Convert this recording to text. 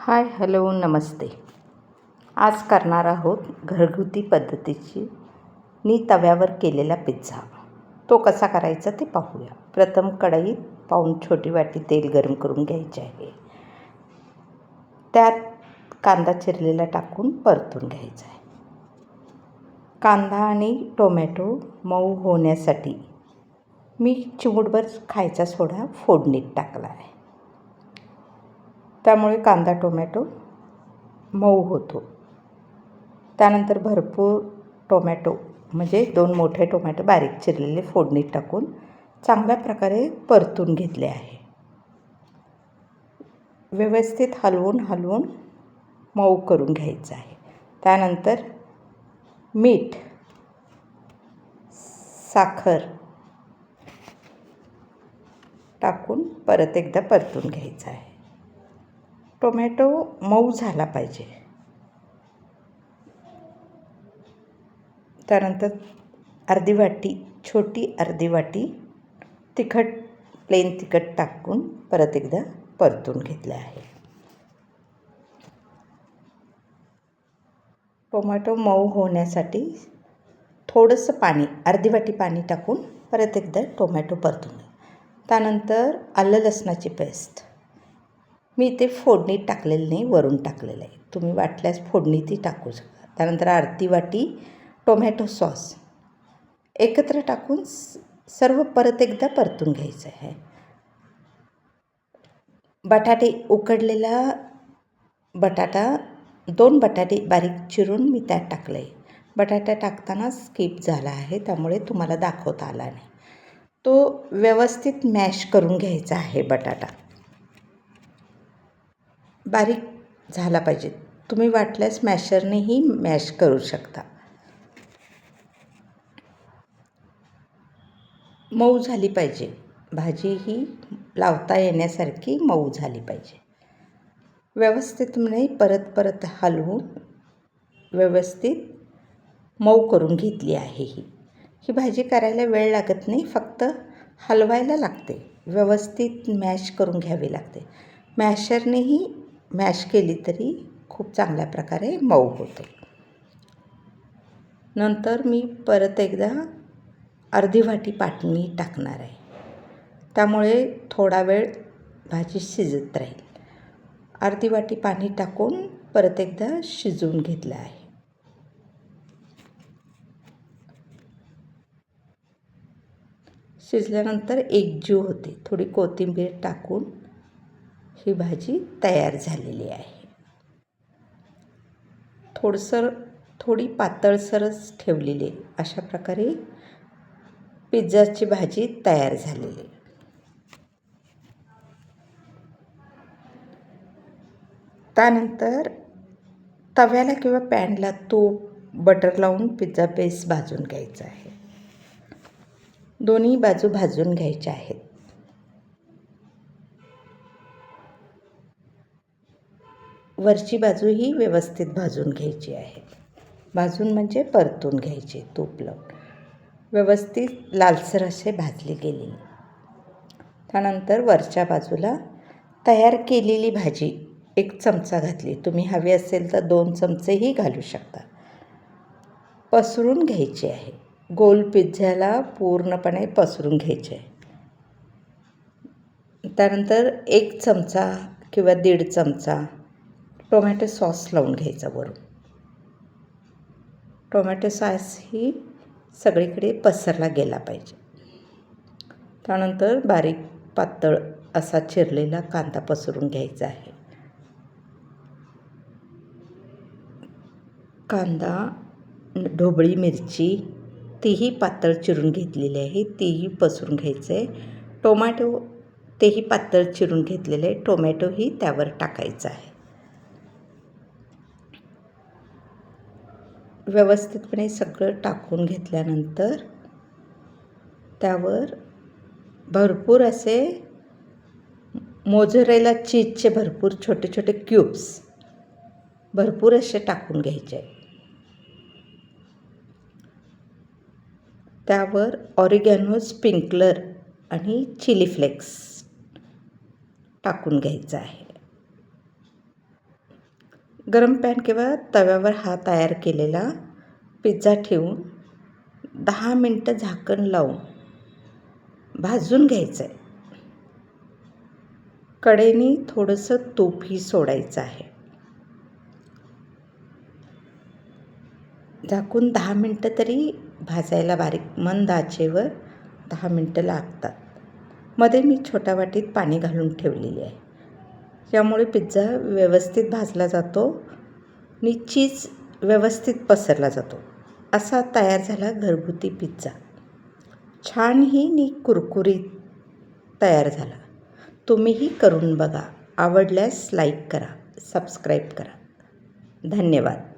Hi hello नमस्ते. आज करणार आहोत घरगुती पद्धतीची तव्यावर केलेला पिझ्झा. तो कसा करायचा ते पाहूया. प्रथम कढईत पाऊण छोटी वाटी तेल गरम करून घ्यायचे आहे. त्यात कांदा चिरलेला टाकून परतून घ्यायचा आहे. कांदा आणि टोमॅटो मऊ होण्यासाठी मी चिमूटभर खायचा सोडा फोडणीत टाकला आहे. त्यामुळे कांदा टोमॅटो मऊ होतो. त्यानंतर भरपूर टोमॅटो म्हणजे 2 मोठे टोमॅटो बारीक चिरलेले फोडणीत टाकून चांगल्या प्रकारे परतून घेतले आहे. व्यवस्थित हलवून मऊ करून घ्यायचं आहे. त्यानंतर मीठ, साखर टाकून परत एकदा परतून घ्यायचं आहे. टोमॅटो मऊ झाला पाहिजे. त्यानंतर अर्धी वाटी प्लेन तिखट टाकून परत एकदा परतून घेतले आहे. टोमॅटो मऊ होण्यासाठी थोडंसं पाणी, अर्धी वाटी पाणी टाकून परत एकदा टोमॅटो परतून घ्या. त्यानंतर आलं लसणाची पेस्ट मी ते फोडणीत टाकलेलं नाही, वरून टाकलेलं आहे. तुम्ही वाटल्यास फोडणी ती टाकू शकता. त्यानंतर अर्धी वाटी टोमॅटो सॉस एकत्र टाकून सर्व परत एकदा परतून घ्यायचं आहे. उकडलेला बटाटा 2 बटाटे बारीक चिरून मी त्यात टाकले आहे. बटाटा टाकताना स्किप झाला आहे, त्यामुळे तुम्हाला दाखवता आला नाही. तो व्यवस्थित मॅश करून घ्यायचा आहे. बटाटा बारीक झाला पाहिजे. तुम्ही वाटल्यास मॅशरनेही मॅश करू शकता. मऊ झाली पाहिजे. भाजी ही लावता येण्यासारखी मऊ झाली पाहिजे. व्यवस्थितपणे परत हलवून व्यवस्थित मऊ करून घेतली आहे. ही भाजी करायला वेळ लागत नाही, फक्त हलवायला लागते. व्यवस्थित मॅश करून घ्यावी लागते. मॅशरनेही मॅश केली तरी खूप चांगल्या प्रकारे मऊ होते. नंतर मी परत एकदा अर्धी वाटी पाणी टाकणार आहे. त्यामुळे थोडा वेळ भाजी शिजत राहील. अर्धी वाटी पाणी टाकून परत एकदा शिजवून घेतलं आहे. शिजल्यानंतर एकजीव होते. थोडी कोथिंबीर टाकून ही भाजी तयार झालेली आहे. थोडी पातळसरच ठेवलेली आहे. अशा प्रकारे पिझ्झाची भाजी तयार झालेली. त्यानंतर तव्याला किंवा पॅनला तूप बटर लावून पिझ्झा बेस भाजून घ्यायचा आहे. दोन्ही बाजू भाजून घ्यायच्या आहेत. वरची बाजू ही व्यवस्थित भाजून घ्यायची आहे. भाजून म्हणजे परतून घ्यायचे. तूप लावून व्यवस्थित लालसर असे भाजले गेलेले. त्यानंतर वरच्या बाजूला तयार केलेली भाजी 1 चमचा घातली. तुम्ही हवी असेल तर 2 चमचेही घालू शकता. पसरून घ्यायची आहे. गोल पिझ्झ्याला पूर्णपणे पसरून घ्यायचे आहे. त्यानंतर 1 चमचा किंवा 1.5 चमचा टोमॅटो सॉस लावून घ्यायचा वरून. टोमॅटो सॉस ही सगळीकडे पसरला गेला पाहिजे. त्यानंतर बारीक पातळ असा चिरलेला कांदा पसरून घ्यायचा आहे. कांदा, ढोबळी मिरची तीही पातळ चिरून घेतलेली आहे, तीही पसरून घ्यायचं आहे. टोमॅटो तेही पातळ चिरून घेतलेले आहे. टोमॅटोही त्यावर टाकायचा आहे. व्यवस्थितपणे सगळं टाकून घेतल्यानंतर त्यावर भरपूर असे मोझरेला चीजचे भरपूर छोटे छोटे क्यूब्स भरपूर असे टाकून घ्यायचे आहे. त्यावर ऑरिगॅनो, स्प्रिंकलर आणि चिली फ्लेक्स टाकून घ्यायचं आहे. गरम पॅन किंवा तव्यावर हा तयार केलेला पिझ्झा ठेवून 10 मिनटं झाकण लावून भाजून घ्यायचं आहे. कडेने थोडंसं तूपही सोडायचं आहे. झाकून 10 मिनटं तरी भाजायला बारीक मंद आचेवर 10 मिनटं लागतात. मध्ये मी छोट्या वाटीत पाणी घालून ठेवलेली आहे. यामुळे पिझ्झा व्यवस्थित भाजला जातो आणि चीज व्यवस्थित पसरला जातो. असा तयार झाला घरगुती पिझ्झा. छानही आणि कुरकुरीत तयार झाला. तुम्हीही करून बघा. आवडल्यास लाईक करा, सबस्क्राईब करा. धन्यवाद.